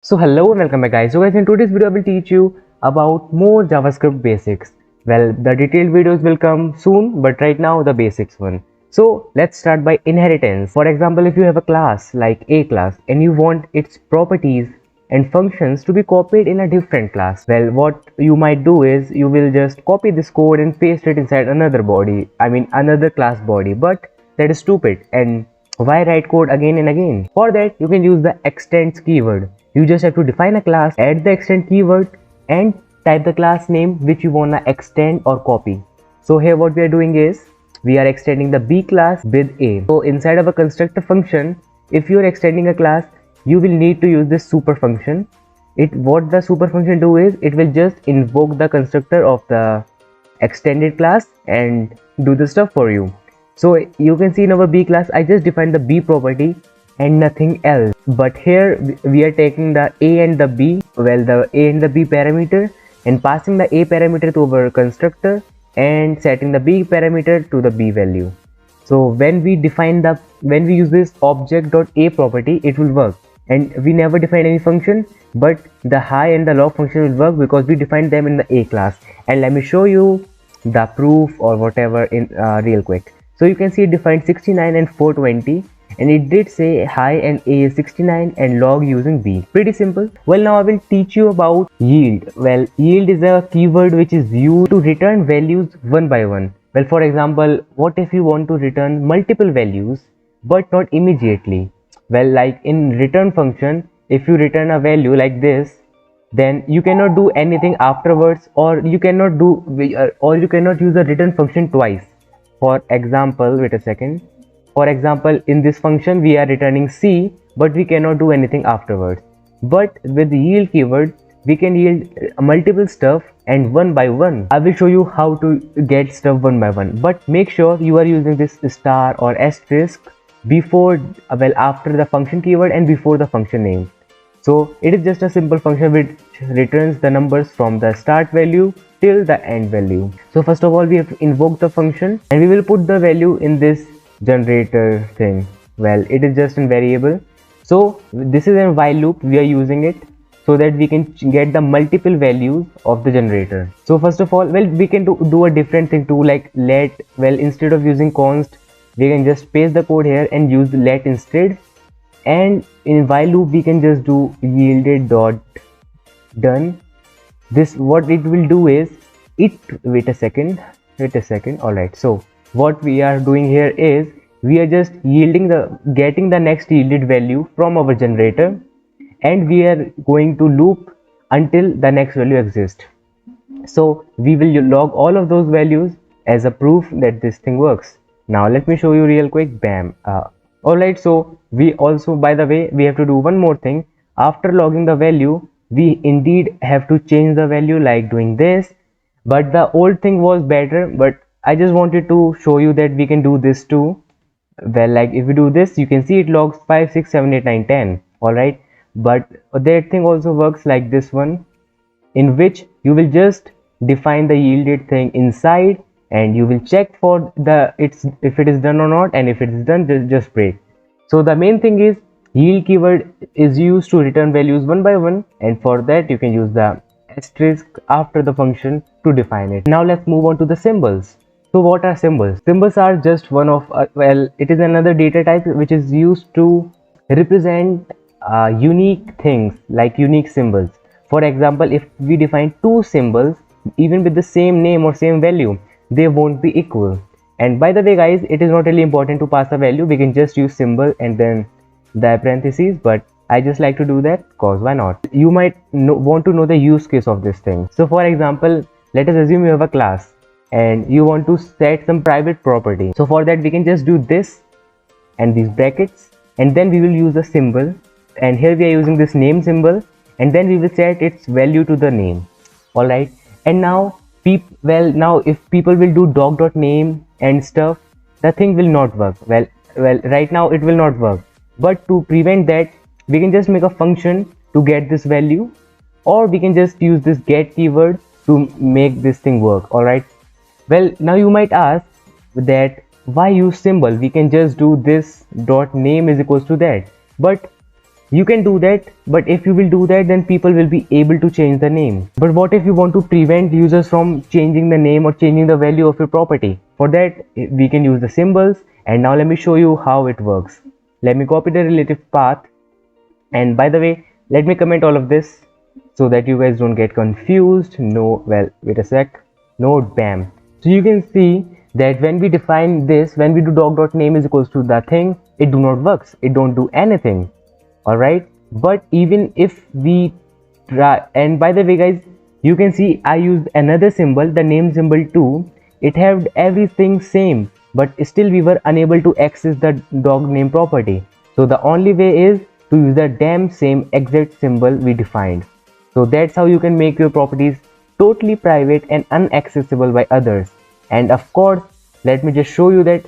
So hello and welcome back guys. So guys, in today's video I will teach you about more JavaScript basics. Well, the detailed videos will come soon, but right now the basics one. So let's start by inheritance. For example, if you have a class like a class and you want its properties and functions to be copied in a different class, well, what you might do is you will just copy this code and paste it inside another body, another class body, but that is stupid. And why write code again and again? For that, you can use the extends keyword. You just have to define a class, add the extend keyword, and type the class name which you wanna extend or copy. So here what we are doing is we are extending the B class with A. So inside of a constructor function, if you are extending a class, you will need to use this super function. What the super function do is it will just invoke the constructor of the extended class and do the stuff for you. So you can see in our B class, I just defined the B property and nothing else. But here we are taking the A and the B, well, the A and the B parameter, and passing the A parameter to our constructor and setting the B parameter to the B value. So when we use this object.a property, it will work. And we never define any function, but the high and the log function will work because we defined them in the A class. And let me show you the proof or whatever in real quick. So you can see it defined 69 and 420, and it did say high and A is 69 and log using B. Pretty simple. Well, now I will teach you about yield. Well, yield is a keyword which is used to return values one by one. Well, for example, what if you want to return multiple values but not immediately? Well, like in return function, if you return a value like this, then you cannot do anything afterwards, or you cannot use the return function twice. For example, wait a second. For example, in this function we are returning C, but we cannot do anything afterwards. But with the yield keyword, we can yield multiple stuff and one by one. I will show you how to get stuff one by one, but make sure you are using this star or asterisk before, well, after the function keyword and before the function name. So it is just a simple function which returns the numbers from the start value till the end value. So first of all, we have to invoke the function and we will put the value in this generator thing. Well, it is just a variable. So this is a while loop. We are using it so that we can get the multiple values of the generator. So first of all, well, we can do a different thing too, like let. Well, instead of using const, we can just paste the code here and use let instead. And in while loop we can just do yielded dot done. This, what it will do is wait a second. All right, so what we are doing here is we are just getting the next yielded value from our generator, and we are going to loop until the next value exists. So we will log all of those values as a proof that this thing works. Now let me show you real quick. Bam. Alright, so we also, by the way, we have to do one more thing. After logging the value, we indeed have to change the value, like doing this. But the old thing was better, but I just wanted to show you that we can do this too. Well, like if we do this, you can see it logs 5, 6, 7, 8, 9, 10. Alright, but that thing also works like this one, in which you will just define the yielded thing inside, and you will check for if it is done or not, and if it is done, just break. So the main thing is yield keyword is used to return values one by one, and for that you can use the asterisk after the function to define it. Now let's move on to the symbols. So what are symbols? Symbols are just one of well, it is another data type which is used to represent unique things, like unique symbols. For example, if we define two symbols even with the same name or same value, they won't be equal. And by the way guys, it is not really important to pass a value. We can just use symbol and then the parentheses, but I just like to do that cause why not. You might want to know the use case of this thing. So for example, let us assume you have a class and you want to set some private property. So for that we can just do this and these brackets, and then we will use a symbol, and here we are using this name symbol, and then we will set its value to the name. All right, and now now if people will do dog.name and stuff, the thing will not work. Well, right now it will not work, but to prevent that, we can just make a function to get this value, or we can just use this get keyword to make this thing work. All right, well, now you might ask that why use symbol? We can just do this dot name is equals to that. But You can do that, but if you will do that, then people will be able to change the name. But what if you want to prevent users from changing the name or changing the value of your property? For that, we can use the symbols. And now let me show you how it works. Let me copy the relative path. And by the way, let me comment all of this so that you guys don't get confused. No, well, wait a sec. Node BAM. So you can see that when we define this, when we do doc.name is equals to the thing, it do not works. It don't do anything. Alright. But even if we try, and by the way guys, you can see I used another symbol, the name symbol too. It had everything same, but still we were unable to access the dog name property. So the only way is to use the damn same exact symbol we defined. So that's how you can make your properties totally private and unaccessible by others. And of course, let me just show you that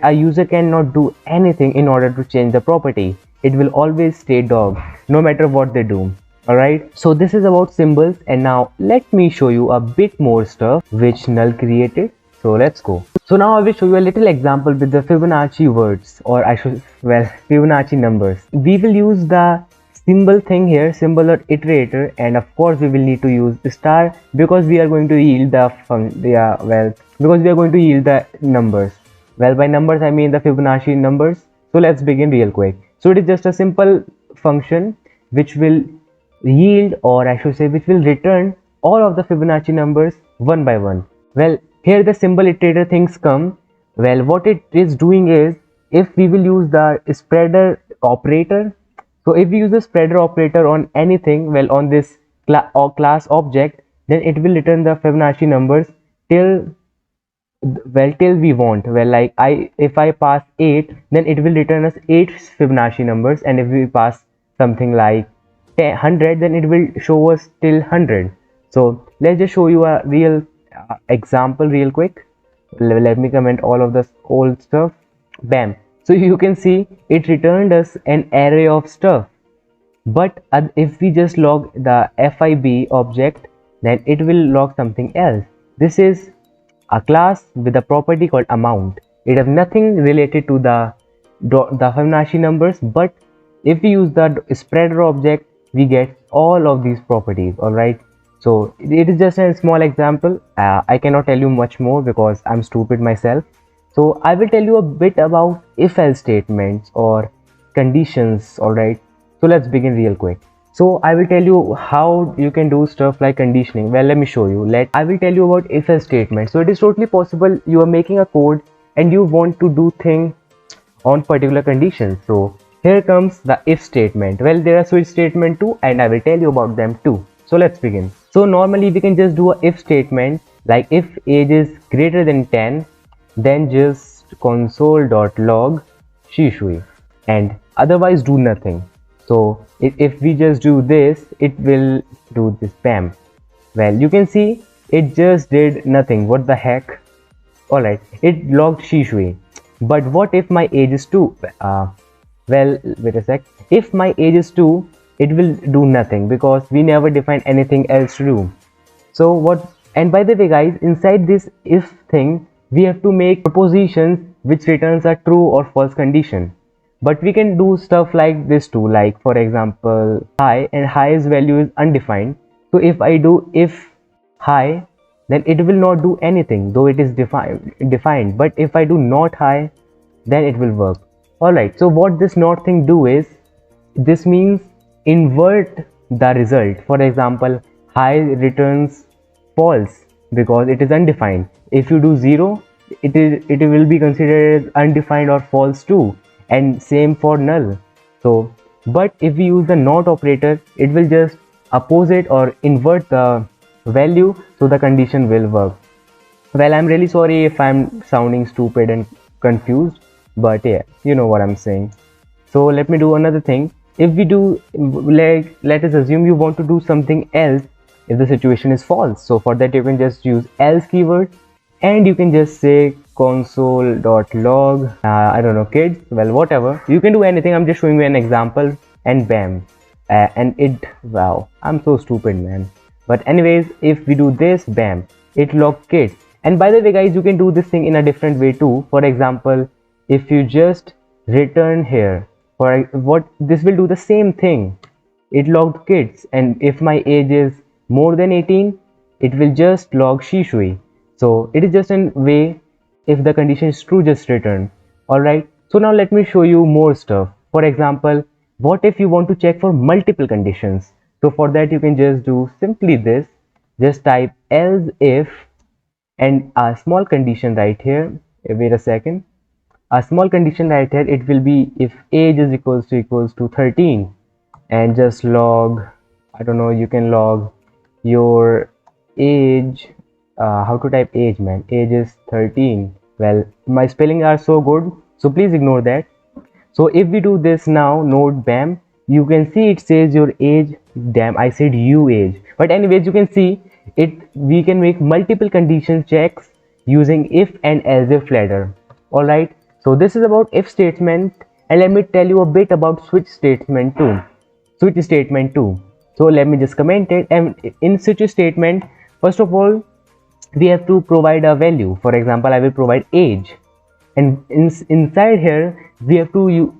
a user cannot do anything in order to change the property. It will always stay dog no matter what they do. Alright, so this is about symbols, and now let me show you a bit more stuff which Null created. So let's go. So now I will show you a little example with the Fibonacci words, or Fibonacci numbers. We will use the symbol thing here, symbol or iterator, and of course we will need to use star because we are going to yield the numbers. Well, by numbers I mean the Fibonacci numbers. So let's begin real quick. So it is just a simple function which will yield, or I should say which will return all of the Fibonacci numbers one by one. Well, here the symbol iterator things come. Well, what it is doing is, if we will use the spreader operator, so if we use the spreader operator on anything, well, on this class object, then it will return the Fibonacci numbers till we want. Well, like if I pass 8, then it will return us 8 Fibonacci numbers, and if we pass something like 100, then it will show us till 100. So let's just show you a real example real quick. Let me comment all of this old stuff. Bam. So you can see it returned us an array of stuff. But if we just log the FIB object, then it will log something else. This is a class with a property called amount. It has nothing related to the Fibonacci numbers, but if we use the spreader object, we get all of these properties. Alright, so it is just a small example. I cannot tell you much more because I'm stupid myself. So I will tell you a bit about if-else statements or conditions. Alright, so let's begin real quick. So I will tell you how you can do stuff like conditioning. Well, let me show you. I will tell you about if-else statement. So it is totally possible you are making a code and you want to do thing on particular conditions. So here comes the if statement. Well, there are switch statement too, and I will tell you about them too. So let's begin. So normally we can just do a if statement, like if age is greater than 10, then just console.log shishui, and otherwise do nothing. So if we just do this, it will do this bam. Well, you can see it just did nothing. What the heck? Alright, it logged shishui. But what if my age is 2? Well, wait a sec. If my age is 2, it will do nothing because we never defined anything else to do. So what? And by the way guys, inside this if thing, we have to make propositions which returns a true or false condition. But we can do stuff like this too, like for example high, and high's value is undefined. So if I do if high, then it will not do anything though it is defined. But if I do not high, then it will work. Alright, so what this not thing do is, this means invert the result. For example, high returns false because it is undefined. If you do 0, it will be considered as undefined or false too, and same for null. So but if we use the not operator, it will just opposite or invert the value, so the condition will work. Well, I'm really sorry if I'm sounding stupid and confused, but yeah, you know what I'm saying. So let me do another thing. If we do, like, let us assume you want to do something else if the situation is false. So for that you can just use else keyword, and you can just say console.log I don't know, kids. Well, whatever, you can do anything. I'm just showing you an example, and bam, and it, wow, I'm so stupid, man. But anyways, if we do this, bam, it logs kids. And by the way guys, you can do this thing in a different way too. For example, if you just return here, what this will do the same thing. It logged kids, and if my age is more than 18, it will just log Shishui. So it is just a way, if the condition is true, just return. Alright, so now let me show you more stuff. For example, what if you want to check for multiple conditions? So for that you can just do simply this, just type else if and a small condition right here. Wait a second, a small condition right here, it will be if age is equals to 13, and just log, I don't know, you can log your age. How to type age, man? Age is 13. Well, my spelling are so good, so please ignore that. So if we do this now, node bam, you can see it says your age. Damn, I said you age, but anyways, you can see it. We can make multiple condition checks using if and else if ladder. All right, so this is about if statement, and let me tell you a bit about switch statement too. Switch statement too. So let me just comment it. And in switch statement, first of all, we have to provide a value. For example, I will provide age, and inside here we have to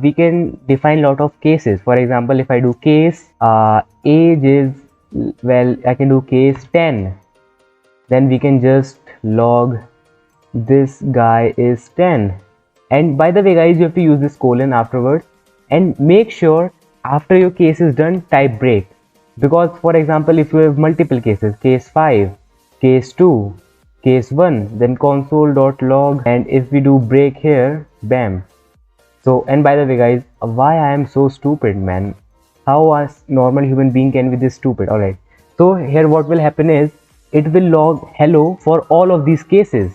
we can define lot of cases. For example, if I do case age is, well, I can do case 10, then we can just log this guy is 10. And by the way guys, you have to use this colon afterwards, and make sure after your case is done, type break, because for example, if you have multiple cases, case 5, case 2, case 1, then console.log, and if we do break here, bam. So, and by the way guys, why I am so stupid, man? How a normal human being can be this stupid? Alright, so here what will happen is, it will log hello for all of these cases.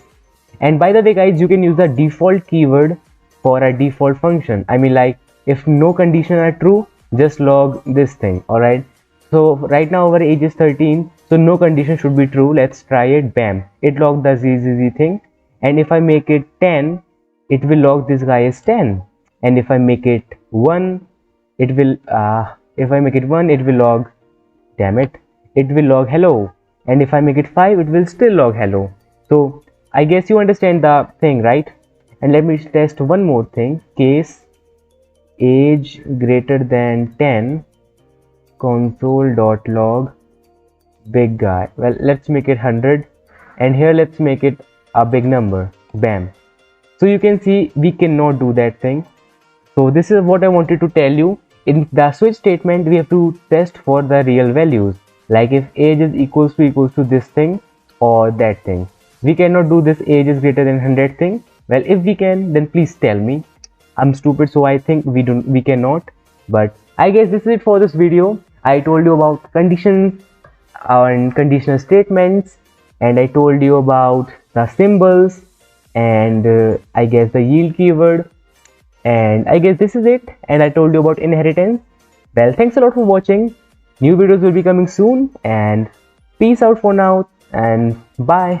And by the way guys, you can use the default keyword for a default function. I mean, like, if no condition are true, just log this thing. Alright, so right now our age is 13, so no condition should be true. Let's try it. Bam, it logged the ZZZ thing. And if I make it 10, it will log this guy is 10. And if I make it 1, it will if I make it 1, it will log, damn it, it will log hello. And if I make it 5, it will still log hello. So I guess you understand the thing, right? And let me test one more thing. Case age greater than 10, console.log big guy. Well, let's make it 100, and here let's make it a big number. Bam. So you can see we cannot do that thing. So this is what I wanted to tell you. In the switch statement, we have to test for the real values, like if age is equals to this thing or that thing. We cannot do this age is greater than 100 thing. Well, if we can, then please tell me. I'm stupid, so I think we cannot. But I guess this is it for this video. I told you about conditions and conditional statements, and I told you about the symbols, and I guess the yield keyword, and I guess this is it. And I told you about inheritance. Well, thanks a lot for watching. New videos will be coming soon, and peace out for now, and bye.